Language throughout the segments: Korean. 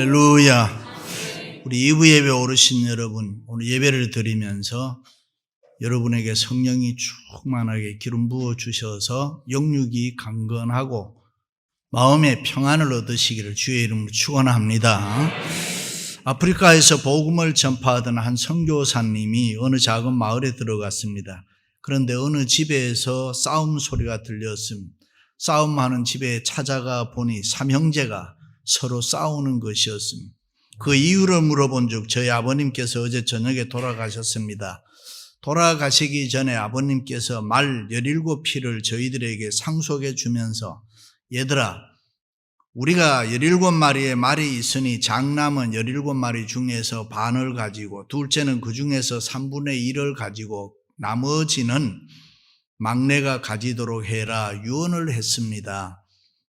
할렐루야. 우리 2부 예배 오르신 여러분, 오늘 예배를 드리면서 여러분에게 성령이 충만하게 기름 부어 주셔서 영육이 강건하고 마음의 평안을 얻으시기를 주의 이름으로 축원합니다. 아프리카에서 복음을 전파하던 한 선교사님이 어느 작은 마을에 들어갔습니다. 그런데 어느 집에서 싸움 소리가 들렸습니다. 싸움하는 집에 찾아가 보니 삼형제가 서로 싸우는 것이었습니다. 그 이유를 물어본 즉 저희 아버님께서 어제 저녁에 돌아가셨습니다. 돌아가시기 전에 아버님께서 말 17피를 저희들에게 상속해 주면서 얘들아, 우리가 17마리의 말이 있으니 장남은 17마리 중에서 반을 가지고 둘째는 그 중에서 3분의 1을 가지고 나머지는 막내가 가지도록 해라 유언을 했습니다.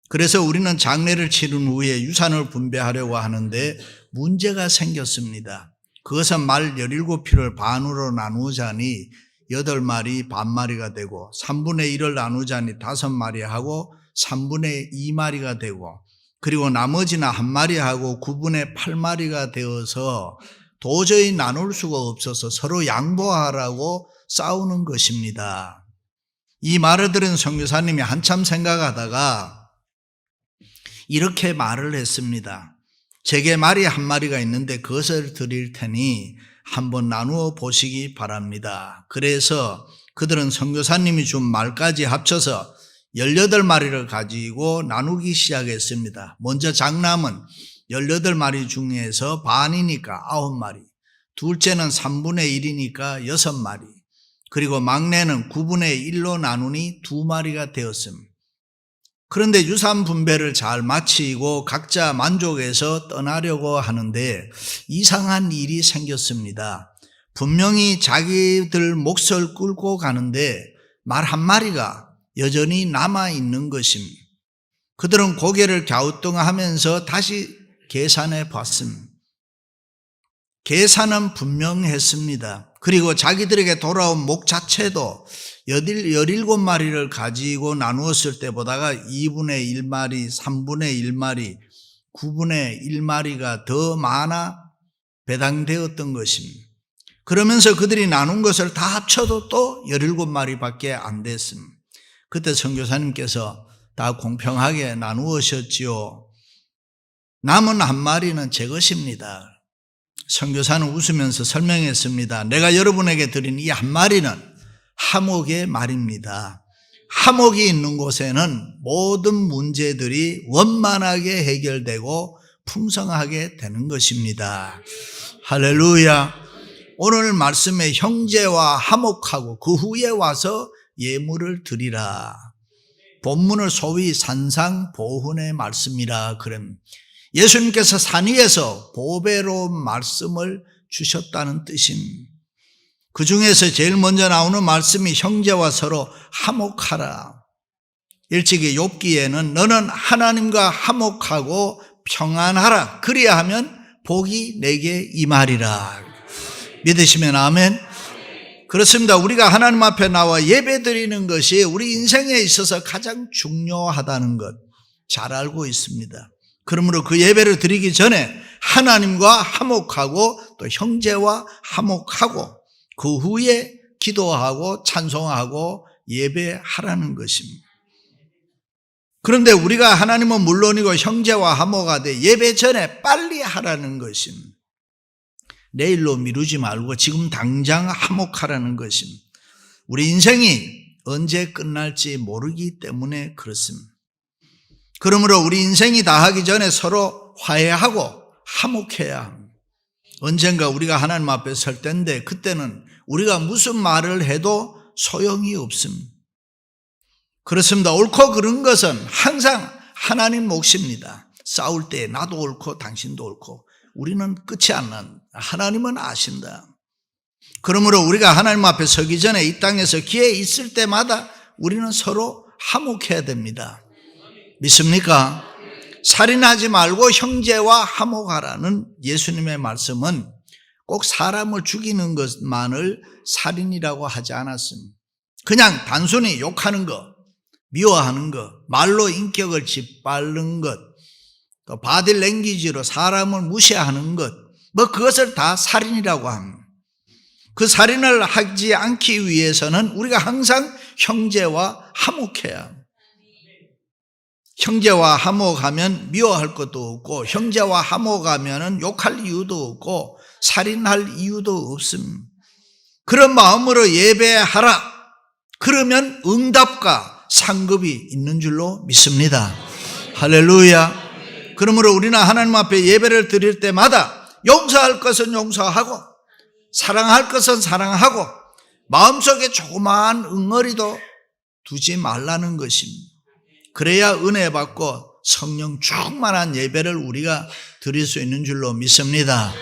그래서 우리는 장례를 치른 후에 유산을 분배하려고 하는데 문제가 생겼습니다. 그것은 말 17피를 반으로 나누자니 8마리 반마리가 되고 3분의 1을 나누자니 5마리 하고 3분의 2마리가 되고 그리고 나머지는 1마리 하고 9분의 8마리가 되어서 도저히 나눌 수가 없어서 서로 양보하라고 싸우는 것입니다. 이 말을 들은 선교사님이 한참 생각하다가 이렇게 말을 했습니다. 제게 말이 1마리가 있는데 그것을 드릴 테니 한번 나누어 보시기 바랍니다. 그래서 그들은 선교사님이 준 말까지 합쳐서 18마리를 가지고 나누기 시작했습니다. 먼저 장남은 18마리 중에서 반이니까 9마리, 둘째는 3분의 1이니까 6마리, 그리고 막내는 9분의 1로 나누니 2마리가 되었습니다. 그런데 유산 분배를 잘 마치고 각자 만족해서 떠나려고 하는데 이상한 일이 생겼습니다. 분명히 자기들 몫을 끌고 가는데 말 1마리가 여전히 남아있는 것입니다. 그들은 고개를 갸우뚱하면서 다시 계산해 봤습니다. 계산은 분명했습니다. 그리고 자기들에게 돌아온 목 자체도 17마리를 가지고 나누었을 때보다가 2분의 1마리, 3분의 1마리, 9분의 1마리가 더 많아 배당되었던 것입니다. 그러면서 그들이 나눈 것을 다 합쳐도 또 17마리밖에 안 됐습니다. 그때 선교사님께서 다 공평하게 나누으셨지요. 남은 1마리는 제 것입니다. 선교사는 웃으면서 설명했습니다. 내가 여러분에게 드린 이 1마리는 하목의 말입니다. 하목이 있는 곳에는 모든 문제들이 원만하게 해결되고 풍성하게 되는 것입니다. 할렐루야. 오늘 말씀에 형제와 하목하고 그 후에 와서 예물을 드리라. 본문을 소위 산상보훈의 말씀이라 그럽니다. 예수님께서 산 위에서 보배로운 말씀을 주셨다는 뜻입니다. 그 중에서 제일 먼저 나오는 말씀이 형제와 서로 화목하라. 일찍이 욥기에는 너는 하나님과 화목하고 평안하라. 그리야 하면 복이 내게 임하리라. 믿으시면 아멘. 그렇습니다. 우리가 하나님 앞에 나와 예배 드리는 것이 우리 인생에 있어서 가장 중요하다는 것 잘 알고 있습니다. 그러므로 그 예배를 드리기 전에 하나님과 화목하고 또 형제와 화목하고 그 후에 기도하고 찬송하고 예배하라는 것입니다. 그런데 우리가 하나님은 물론이고 형제와 화목하되 예배 전에 빨리 하라는 것입니다. 내일로 미루지 말고 지금 당장 화목하라는 것입니다. 우리 인생이 언제 끝날지 모르기 때문에 그렇습니다. 그러므로 우리 인생이 다 하기 전에 서로 화해하고 화목해야 합니다. 언젠가 우리가 하나님 앞에 설 때인데 그때는 우리가 무슨 말을 해도 소용이 없습니다. 그렇습니다. 옳고 그른 것은 항상 하나님 몫입니다. 싸울 때 나도 옳고 당신도 옳고 우리는 끝이 안 난 하나님은 아신다. 그러므로 우리가 하나님 앞에 서기 전에 이 땅에서 기회 있을 때마다 우리는 서로 화목해야 됩니다. 믿습니까? 살인하지 말고 형제와 화목하라는 예수님의 말씀은 꼭 사람을 죽이는 것만을 살인이라고 하지 않았습니다. 그냥 단순히 욕하는 것, 미워하는 것, 말로 인격을 짓밟는 것, 또 바디 랭귀지로 사람을 무시하는 것, 그것을 다 살인이라고 합니다. 그 살인을 하지 않기 위해서는 우리가 항상 형제와 화목해야 합니다. 형제와 화목하면 미워할 것도 없고, 형제와 화목하면 욕할 이유도 없고, 살인할 이유도 없습니다. 그런 마음으로 예배하라. 그러면 응답과 상급이 있는 줄로 믿습니다. 할렐루야. 그러므로 우리는 하나님 앞에 예배를 드릴 때마다 용서할 것은 용서하고, 사랑할 것은 사랑하고, 마음속에 조그마한 응어리도 두지 말라는 것입니다. 그래야 은혜 받고 성령 충만한 예배를 우리가 드릴 수 있는 줄로 믿습니다.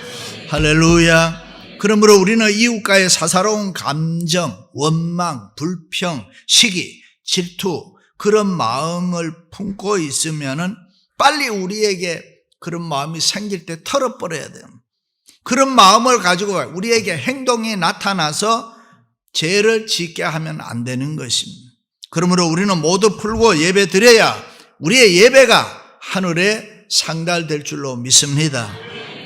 할렐루야. 그러므로 우리는 이웃과의 사사로운 감정, 원망, 불평, 시기, 질투, 그런 마음을 품고 있으면은 빨리 우리에게 그런 마음이 생길 때 털어버려야 돼요. 그런 마음을 가지고 우리에게 행동이 나타나서 죄를 짓게 하면 안 되는 것입니다. 그러므로 우리는 모두 풀고 예배 드려야 우리의 예배가 하늘에 상달될 줄로 믿습니다.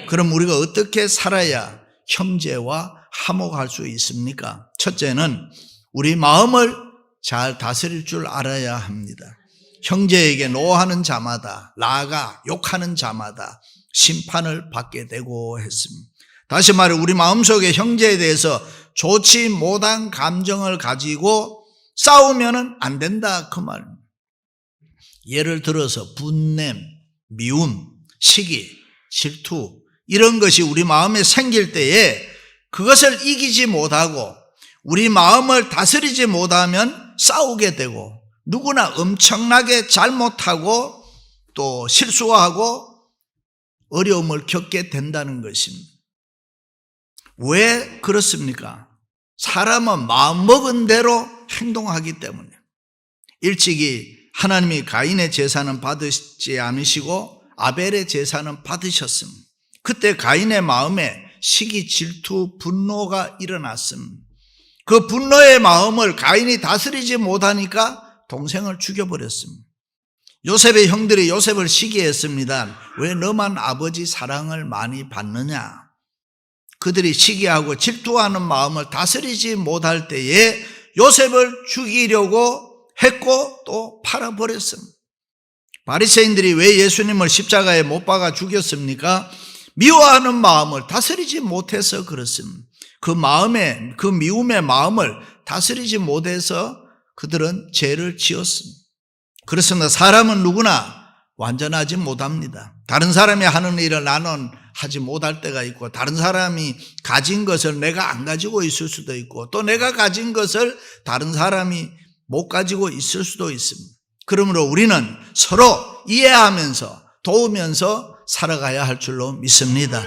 그럼 우리가 어떻게 살아야 형제와 화목할 수 있습니까? 첫째는 우리 마음을 잘 다스릴 줄 알아야 합니다. 형제에게 노하는 자마다, 나아가 욕하는 자마다 심판을 받게 되고 했습니다. 다시 말해 우리 마음속에 형제에 대해서 좋지 못한 감정을 가지고 싸우면 안 된다, 그 말입니다. 예를 들어서 분냄, 미움, 시기, 질투, 이런 것이 우리 마음에 생길 때에 그것을 이기지 못하고 우리 마음을 다스리지 못하면 싸우게 되고, 누구나 엄청나게 잘못하고 또 실수하고 어려움을 겪게 된다는 것입니다. 왜 그렇습니까? 사람은 마음먹은 대로 행동하기 때문에. 일찍이 하나님이 가인의 제사는 받으시지 않으시고 아벨의 제사는 받으셨습니다. 그때 가인의 마음에 시기, 질투, 분노가 일어났습니다. 그 분노의 마음을 가인이 다스리지 못하니까 동생을 죽여버렸습니다. 요셉의 형들이 요셉을 시기했습니다. 왜 너만 아버지 사랑을 많이 받느냐? 그들이 시기하고 질투하는 마음을 다스리지 못할 때에 요셉을 죽이려고 했고 또 팔아버렸습니다. 바리새인들이 왜 예수님을 십자가에 못 박아 죽였습니까? 미워하는 마음을 다스리지 못해서 그렇습니다. 그 미움의 마음을 다스리지 못해서 그들은 죄를 지었습니다. 그렇습니다. 사람은 누구나 완전하지 못합니다. 다른 사람이 하는 일을 나는 하지 못할 때가 있고, 다른 사람이 가진 것을 내가 안 가지고 있을 수도 있고, 또 내가 가진 것을 다른 사람이 못 가지고 있을 수도 있습니다. 그러므로 우리는 서로 이해하면서 도우면서 살아가야 할 줄로 믿습니다.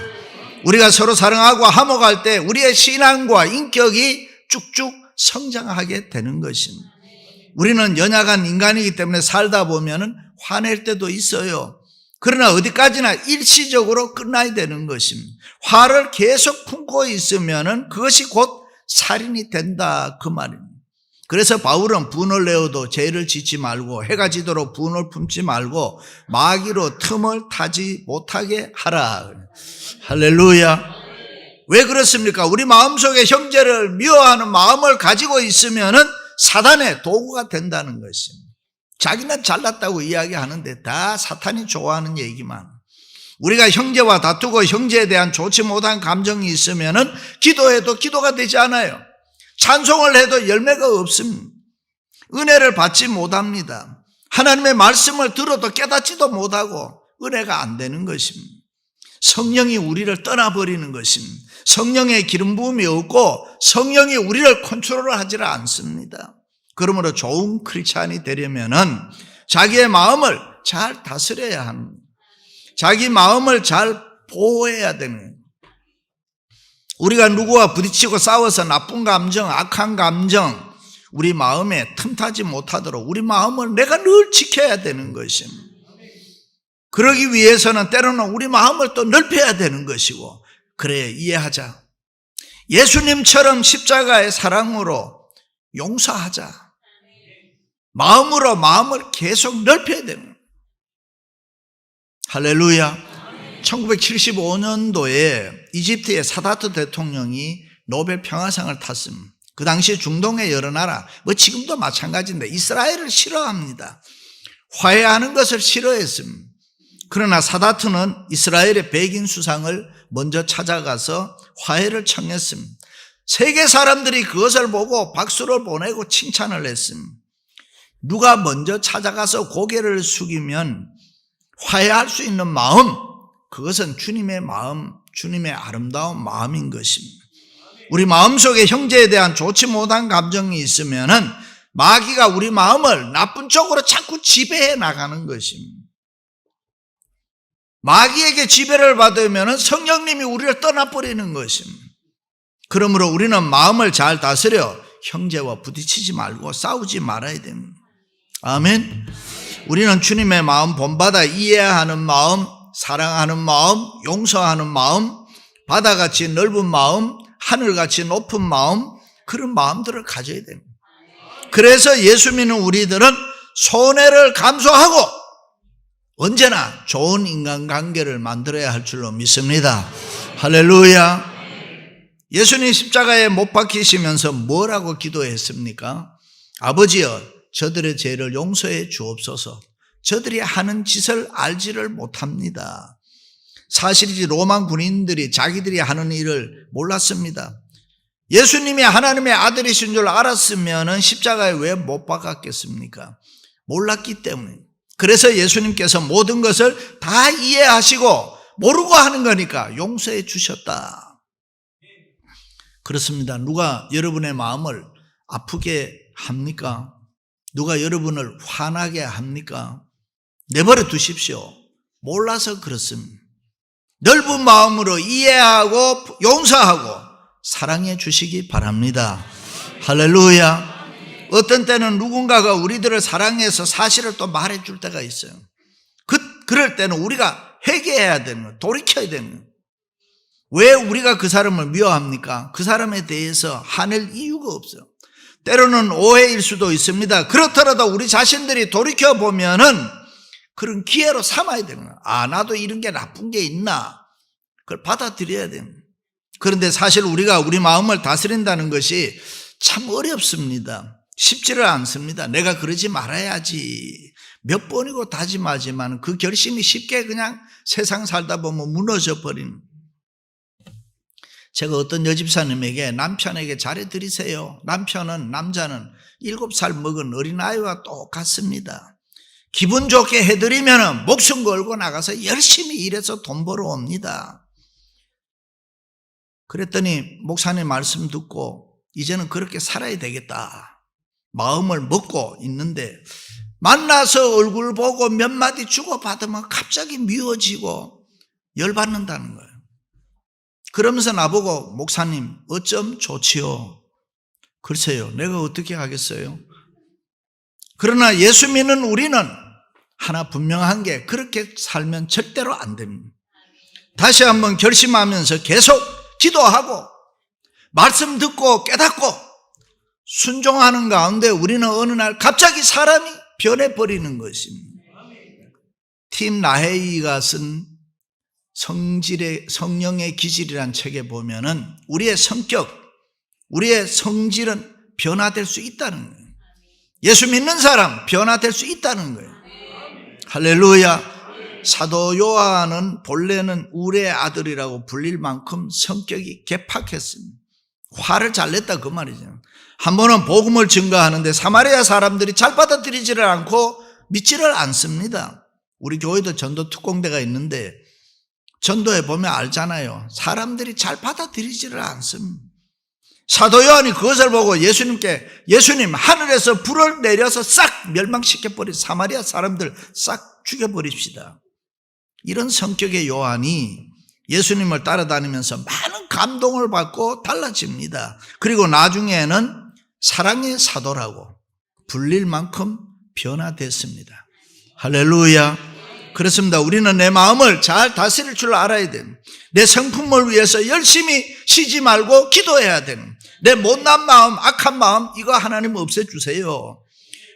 우리가 서로 사랑하고 화목할 때 우리의 신앙과 인격이 쭉쭉 성장하게 되는 것입니다. 우리는 연약한 인간이기 때문에 살다 보면 화낼 때도 있어요. 그러나 어디까지나 일시적으로 끝나야 되는 것입니다. 화를 계속 품고 있으면 그것이 곧 살인이 된다, 그 말입니다. 그래서 바울은 분을 내어도 죄를 짓지 말고 해가 지도록 분을 품지 말고 마귀로 틈을 타지 못하게 하라. 할렐루야. 왜 그렇습니까? 우리 마음속에 형제를 미워하는 마음을 가지고 있으면 사단의 도구가 된다는 것입니다. 자기는 잘났다고 이야기하는데 다 사탄이 좋아하는 얘기만. 우리가 형제와 다투고 형제에 대한 좋지 못한 감정이 있으면 기도해도 기도가 되지 않아요. 찬송을 해도 열매가 없습니다. 은혜를 받지 못합니다. 하나님의 말씀을 들어도 깨닫지도 못하고 은혜가 안 되는 것입니다. 성령이 우리를 떠나버리는 것입니다. 성령의 기름 부음이 없고 성령이 우리를 컨트롤하지 않습니다. 그러므로 좋은 크리스찬이 되려면은 자기의 마음을 잘 다스려야 합니다. 자기 마음을 잘 보호해야 됩니다. 우리가 누구와 부딪히고 싸워서 나쁜 감정, 악한 감정, 우리 마음에 틈타지 못하도록 우리 마음을 내가 늘 지켜야 되는 것입니다. 그러기 위해서는 때로는 우리 마음을 또 넓혀야 되는 것이고, 그래 이해하자. 예수님처럼 십자가의 사랑으로 용서하자. 마음으로 마음을 계속 넓혀야 됩니다. 할렐루야. 1975년도에 이집트의 사다트 대통령이 노벨 평화상을 탔습니다. 그 당시 중동의 여러 나라, 지금도 마찬가지인데 이스라엘을 싫어합니다. 화해하는 것을 싫어했습니다. 그러나 사다트는 이스라엘의 백인 수상을 먼저 찾아가서 화해를 청했습니다. 세계 사람들이 그것을 보고 박수를 보내고 칭찬을 했습니다. 누가 먼저 찾아가서 고개를 숙이면 화해할 수 있는 마음, 그것은 주님의 마음, 주님의 아름다운 마음인 것입니다. 우리 마음속에 형제에 대한 좋지 못한 감정이 있으면은 마귀가 우리 마음을 나쁜 쪽으로 자꾸 지배해 나가는 것입니다. 마귀에게 지배를 받으면은 성령님이 우리를 떠나버리는 것입니다. 그러므로 우리는 마음을 잘 다스려 형제와 부딪히지 말고 싸우지 말아야 됩니다. 아멘. 우리는 주님의 마음 본받아 이해하는 마음, 사랑하는 마음, 용서하는 마음, 바다같이 넓은 마음, 하늘같이 높은 마음, 그런 마음들을 가져야 됩니다. 그래서 예수 믿는 우리들은 손해를 감수하고 언제나 좋은 인간관계를 만들어야 할 줄로 믿습니다. 할렐루야. 예수님 십자가에 못 박히시면서 뭐라고 기도했습니까? 아버지여, 저들의 죄를 용서해 주옵소서. 저들이 하는 짓을 알지를 못합니다. 사실이지 로마 군인들이 자기들이 하는 일을 몰랐습니다. 예수님이 하나님의 아들이신 줄 알았으면 십자가에 왜 못 박았겠습니까? 몰랐기 때문에. 그래서 예수님께서 모든 것을 다 이해하시고 모르고 하는 거니까 용서해 주셨다. 그렇습니다. 누가 여러분의 마음을 아프게 합니까? 누가 여러분을 화나게 합니까? 내버려 두십시오. 몰라서 그렇습니다. 넓은 마음으로 이해하고 용서하고 사랑해 주시기 바랍니다. 할렐루야. 어떤 때는 누군가가 우리들을 사랑해서 사실을 또 말해 줄 때가 있어요. 그럴 때는 우리가 회개해야 되는 거예요. 돌이켜야 되는 거예요. 왜 우리가 그 사람을 미워합니까? 그 사람에 대해서 화낼 이유가 없어요. 때로는 오해일 수도 있습니다. 그렇더라도 우리 자신들이 돌이켜보면은 그런 기회로 삼아야 되는 거예요. 아, 나도 이런 게 나쁜 게 있나? 그걸 받아들여야 됩니다. 그런데 사실 우리가 우리 마음을 다스린다는 것이 참 어렵습니다. 쉽지를 않습니다. 내가 그러지 말아야지. 몇 번이고 다짐하지만 그 결심이 쉽게 그냥 세상 살다 보면 무너져 버리는. 제가 어떤 여집사님에게 남편에게 잘해드리세요. 남자는 7살 먹은 어린아이와 똑같습니다. 기분 좋게 해드리면 목숨 걸고 나가서 열심히 일해서 돈 벌어옵니다. 그랬더니 목사님 말씀 듣고 이제는 그렇게 살아야 되겠다 마음을 먹고 있는데, 만나서 얼굴 보고 몇 마디 주고받으면 갑자기 미워지고 열받는다는 거예요. 그러면서 나보고 목사님 어쩜 좋지요? 글쎄요, 내가 어떻게 하겠어요? 그러나 예수 믿는 우리는 하나 분명한 게, 그렇게 살면 절대로 안 됩니다. 다시 한번 결심하면서 계속 기도하고 말씀 듣고 깨닫고 순종하는 가운데 우리는 어느 날 갑자기 사람이 변해버리는 것입니다. 팀 라헤이가 쓴 성령의 기질이란 책에 보면은 우리의 성격, 우리의 성질은 변화될 수 있다는 거예요. 예수 믿는 사람 변화될 수 있다는 거예요. 할렐루야. 사도 요한은 본래는 울의 아들이라고 불릴 만큼 성격이 개팍했습니다. 화를 잘 냈다 그 말이죠. 한 번은 복음을 증거하는데 사마리아 사람들이 잘 받아들이지를 않고 믿지를 않습니다. 우리 교회도 전도 특공대가 있는데 전도에 보면 알잖아요. 사람들이 잘 받아들이지를 않습니다. 사도 요한이 그것을 보고 예수님께, 예수님 하늘에서 불을 내려서 싹 멸망시켜버린 사마리아 사람들 싹 죽여버립시다. 이런 성격의 요한이 예수님을 따라다니면서 많은 감동을 받고 달라집니다. 그리고 나중에는 사랑의 사도라고 불릴 만큼 변화됐습니다. 할렐루야. 그렇습니다. 우리는 내 마음을 잘 다스릴 줄 알아야 됩니다. 내 성품을 위해서 열심히 쉬지 말고 기도해야 됩니다. 내 못난 마음, 악한 마음, 이거 하나님 없애주세요.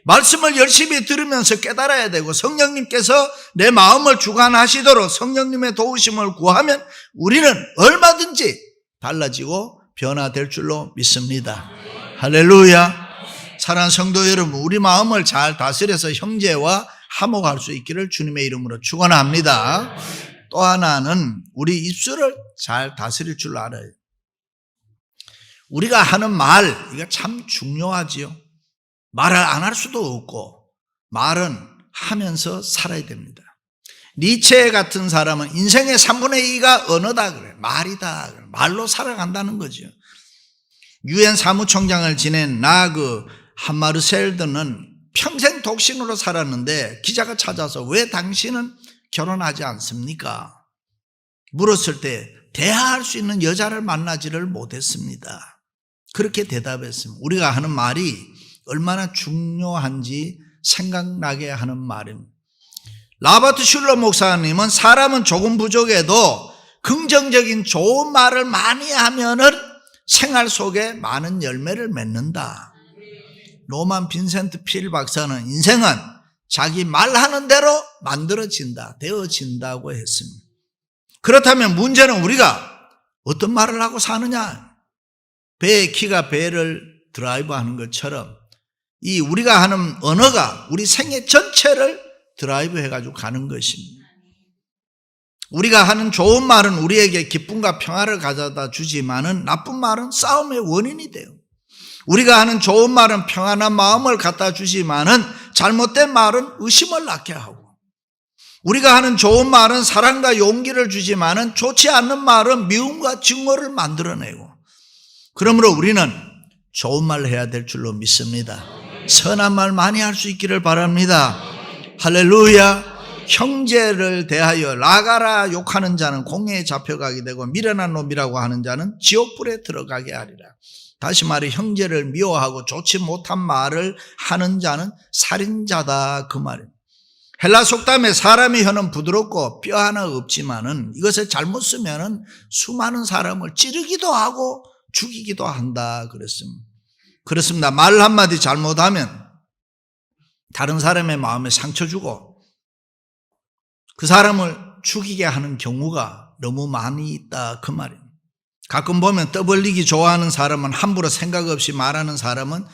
말씀을 열심히 들으면서 깨달아야 되고 성령님께서 내 마음을 주관하시도록 성령님의 도우심을 구하면 우리는 얼마든지 달라지고 변화될 줄로 믿습니다. 할렐루야. 사랑하는 성도 여러분, 우리 마음을 잘 다스려서 형제와 화목할 수 있기를 주님의 이름으로 축원합니다. 또 하나는 우리 입술을 잘 다스릴 줄 알아요. 우리가 하는 말, 이거 참 중요하지요. 말을 안 할 수도 없고 말은 하면서 살아야 됩니다. 니체 같은 사람은 인생의 3분의 2가 언어다 그래. 말이다. 말로 살아간다는 거죠. 유엔 사무총장을 지낸 나그 한마르셀드는 평생 독신으로 살았는데 기자가 찾아서 왜 당신은 결혼하지 않습니까? 물었을 때 대화할 수 있는 여자를 만나지를 못했습니다. 그렇게 대답했습니다. 우리가 하는 말이 얼마나 중요한지 생각나게 하는 말입니다. 라버트 슐러 목사님은 사람은 조금 부족해도 긍정적인 좋은 말을 많이 하면은 생활 속에 많은 열매를 맺는다. 로만 빈센트 필 박사는 인생은 자기 말하는 대로 만들어진다, 되어진다고 했습니다. 그렇다면 문제는 우리가 어떤 말을 하고 사느냐. 배의 키가 배를 드라이브하는 것처럼 이 우리가 하는 언어가 우리 생애 전체를 드라이브 해가지고 가는 것입니다. 우리가 하는 좋은 말은 우리에게 기쁨과 평화를 가져다 주지만은 나쁜 말은 싸움의 원인이 돼요. 우리가 하는 좋은 말은 평안한 마음을 갖다 주지만은 잘못된 말은 의심을 낳게 하고, 우리가 하는 좋은 말은 사랑과 용기를 주지만은 좋지 않는 말은 미움과 증오를 만들어내고, 그러므로 우리는 좋은 말을 해야 될 줄로 믿습니다. 선한 말 많이 할 수 있기를 바랍니다. 할렐루야. 형제를 대하여 나가라 욕하는 자는 공회에 잡혀가게 되고 미련한 놈이라고 하는 자는 지옥불에 들어가게 하리라. 다시 말해 형제를 미워하고 좋지 못한 말을 하는 자는 살인자다, 그 말입니다. 헬라 속담에 사람의 혀는 부드럽고 뼈 하나 없지만은 이것을 잘못 쓰면은 수많은 사람을 찌르기도 하고 죽이기도 한다 그랬습니다. 말 한마디 잘못하면 다른 사람의 마음에 상처 주고 그 사람을 죽이게 하는 경우가 너무 많이 있다, 그 말입니다. 가끔 보면 떠벌리기 좋아하는 사람은, 함부로 생각 없이 말하는 사람은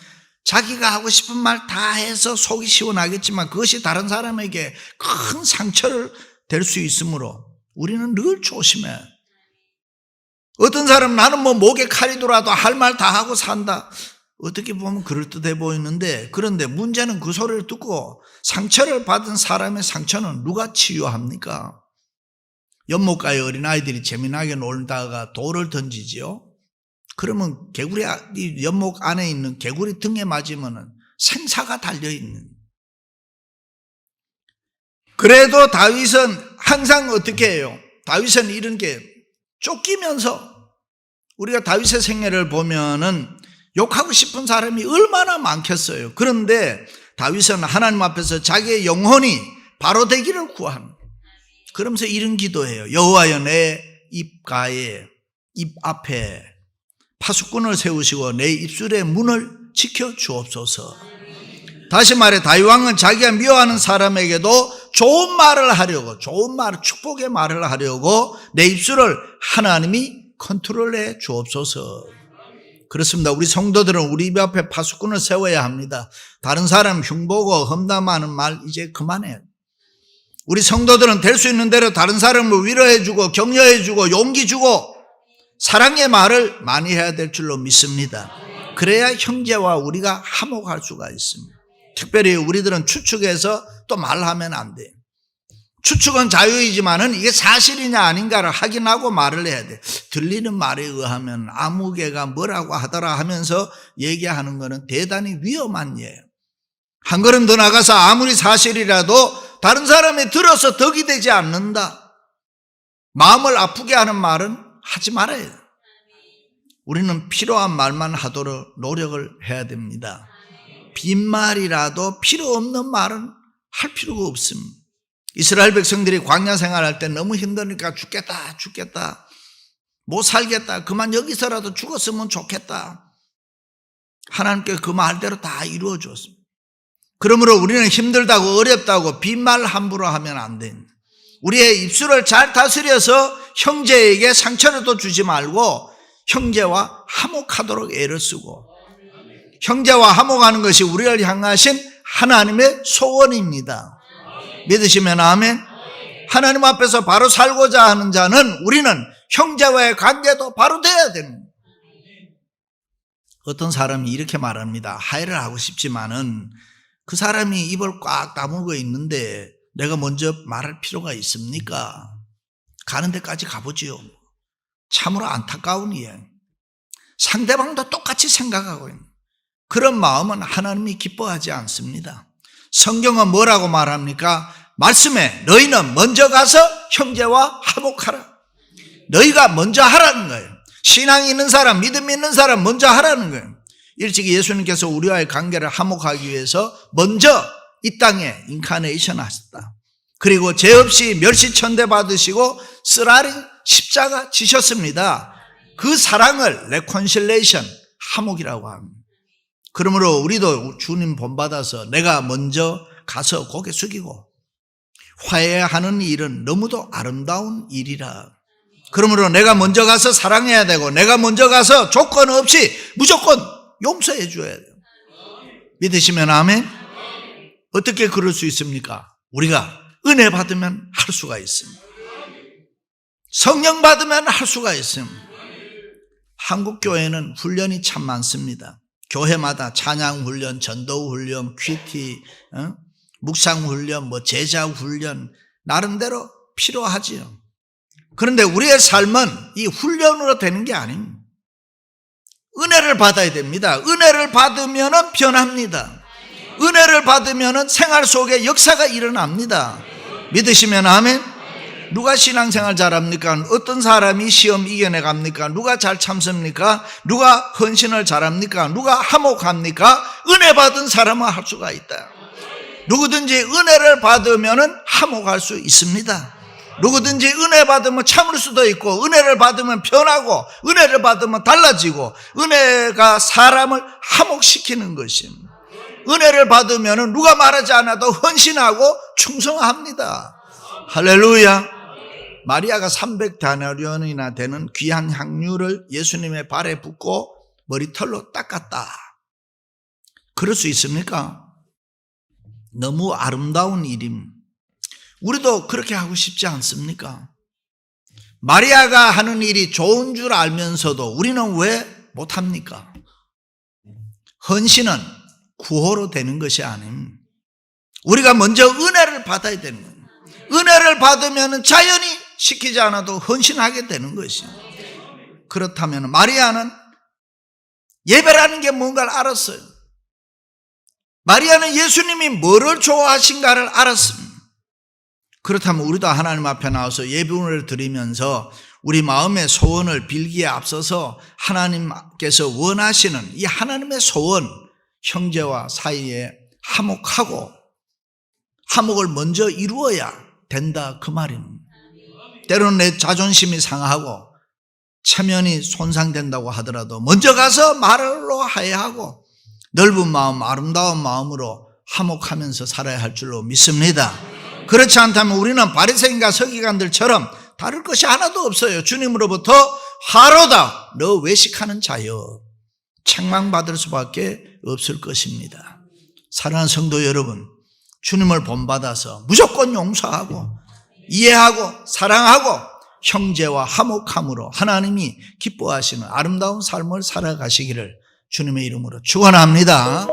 자기가 하고 싶은 말 다 해서 속이 시원하겠지만 그것이 다른 사람에게 큰 상처를 될 수 있으므로 우리는 늘 조심해. 어떤 사람은 나는 뭐 목에 칼이 들어와도 할 말 다 하고 산다. 어떻게 보면 그럴듯해 보이는데, 그런데 문제는 그 소리를 듣고 상처를 받은 사람의 상처는 누가 치유합니까? 연못가에 어린아이들이 재미나게 놀다가 돌을 던지지요. 그러면 개구리, 연못 안에 있는 개구리 등에 맞으면 생사가 달려있는. 그래도 다윗은 항상 어떻게 해요? 다윗은 이런 게 쫓기면서, 우리가 다윗의 생애를 보면은 욕하고 싶은 사람이 얼마나 많겠어요. 그런데 다윗은 하나님 앞에서 자기의 영혼이 바로 되기를 구합니다. 그러면서 이런 기도해요. 여호와여, 내 입가에, 입 앞에 파수꾼을 세우시고 내 입술의 문을 지켜 주옵소서. 다시 말해 다윗 왕은 자기가 미워하는 사람에게도 좋은 말을 하려고, 좋은 말, 축복의 말을 하려고 내 입술을 하나님이 컨트롤해 주옵소서. 그렇습니다. 우리 성도들은 우리 입 앞에 파수꾼을 세워야 합니다. 다른 사람 흉보고 험담하는 말 이제 그만해요. 우리 성도들은 될 수 있는 대로 다른 사람을 위로해주고 격려해주고 용기 주고 사랑의 말을 많이 해야 될 줄로 믿습니다. 그래야 형제와 우리가 화목할 수가 있습니다. 특별히 우리들은 추측해서 또 말하면 안 돼요. 추측은 자유이지만은 이게 사실이냐 아닌가를 확인하고 말을 해야 돼. 들리는 말에 의하면 아무개가 뭐라고 하더라 하면서 얘기하는 거는 대단히 위험한 예예요. 한 걸음 더 나가서 아무리 사실이라도 다른 사람이 들어서 덕이 되지 않는다, 마음을 아프게 하는 말은 하지 말아야 돼요. 우리는 필요한 말만 하도록 노력을 해야 됩니다. 빈말이라도 필요 없는 말은 할 필요가 없습니다. 이스라엘 백성들이 광야 생활할 때 너무 힘드니까 죽겠다, 못 살겠다, 그만 여기서라도 죽었으면 좋겠다. 하나님께 그 말대로 다 이루어 줬습니다. 그러므로 우리는 힘들다고 어렵다고 빈말 함부로 하면 안 됩니다. 우리의 입술을 잘 다스려서 형제에게 상처를 또 주지 말고 형제와 화목하도록 애를 쓰고, 형제와 화목하는 것이 우리를 향하신 하나님의 소원입니다. 믿으시면 아멘. 하나님 앞에서 바로 살고자 하는 자는 우리는 형제와의 관계도 바로 돼야 됩니다. 어떤 사람이 이렇게 말합니다. 화해를 하고 싶지만은 그 사람이 입을 꽉 다물고 있는데 내가 먼저 말할 필요가 있습니까? 가는 데까지 가보지요. 참으로 안타까운 일. 상대방도 똑같이 생각하고 있는 그런 마음은 하나님이 기뻐하지 않습니다. 성경은 뭐라고 말합니까? 말씀에 너희는 먼저 가서 형제와 화목하라. 너희가 먼저 하라는 거예요. 신앙이 있는 사람, 믿음이 있는 사람 먼저 하라는 거예요. 일찍이 예수님께서 우리와의 관계를 화목하기 위해서 먼저 이 땅에 인카네이션 하셨다. 그리고 죄 없이 멸시천대 받으시고 쓰라리 십자가 지셨습니다. 그 사랑을 레콘실레이션, 화목이라고 합니다. 그러므로 우리도 주님 본받아서 내가 먼저 가서 고개 숙이고 화해하는 일은 너무도 아름다운 일이라. 그러므로 내가 먼저 가서 사랑해야 되고 내가 먼저 가서 조건 없이 무조건 용서해 줘야 돼요. 믿으시면 아멘? 어떻게 그럴 수 있습니까? 우리가 은혜 받으면 할 수가 있습니다. 성령 받으면 할 수가 있습니다. 한국 교회는 훈련이 참 많습니다. 교회마다 찬양 훈련, 전도 훈련, 퀴티, 묵상 훈련, 제자 훈련 나름대로 필요하지요. 그런데 우리의 삶은 이 훈련으로 되는 게 아닙니다. 은혜를 받아야 됩니다. 은혜를 받으면 변합니다. 은혜를 받으면 생활 속에 역사가 일어납니다. 믿으시면 아멘? 누가 신앙생활 잘합니까? 어떤 사람이 시험 이겨내갑니까? 누가 잘 참습니까? 누가 헌신을 잘합니까? 누가 화목합니까? 은혜 받은 사람은 할 수가 있다. 누구든지 은혜를 받으면 화목할 수 있습니다. 누구든지 은혜 받으면 참을 수도 있고, 은혜를 받으면 변하고, 은혜를 받으면 달라지고, 은혜가 사람을 화목시키는 것입니다. 은혜를 받으면 누가 말하지 않아도 헌신하고 충성합니다. 할렐루야. 마리아가 300데나리온이나 되는 귀한 향유를 예수님의 발에 붓고 머리털로 닦았다. 그럴 수 있습니까? 너무 아름다운 일입니다. 우리도 그렇게 하고 싶지 않습니까? 마리아가 하는 일이 좋은 줄 알면서도 우리는 왜 못합니까? 헌신은 구호로 되는 것이 아닙니다. 우리가 먼저 은혜를 받아야 되는 거예요. 은혜를 받으면 자연히 시키지 않아도 헌신하게 되는 것이에요. 그렇다면 마리아는 예배라는 게 뭔가를 알았어요. 마리아는 예수님이 뭐를 좋아하신가를 알았습니다. 그렇다면 우리도 하나님 앞에 나와서 예배를 드리면서 우리 마음의 소원을 빌기에 앞서서 하나님께서 원하시는 이 하나님의 소원, 형제와 사이에 화목하고 화목을 먼저 이루어야 된다 그 말입니다. 때로는 내 자존심이 상하고 체면이 손상된다고 하더라도 먼저 가서 말로 화해하고 넓은 마음, 아름다운 마음으로 화목하면서 살아야 할 줄로 믿습니다. 그렇지 않다면 우리는 바리새인과 서기관들처럼 다를 것이 하나도 없어요. 주님으로부터 화로다, 너 외식하는 자여, 책망받을 수밖에 없을 것입니다. 사랑하는 성도 여러분, 주님을 본받아서 무조건 용서하고 이해하고 사랑하고 형제와 화목함으로 하나님이 기뻐하시는 아름다운 삶을 살아가시기를 주님의 이름으로 축원합니다.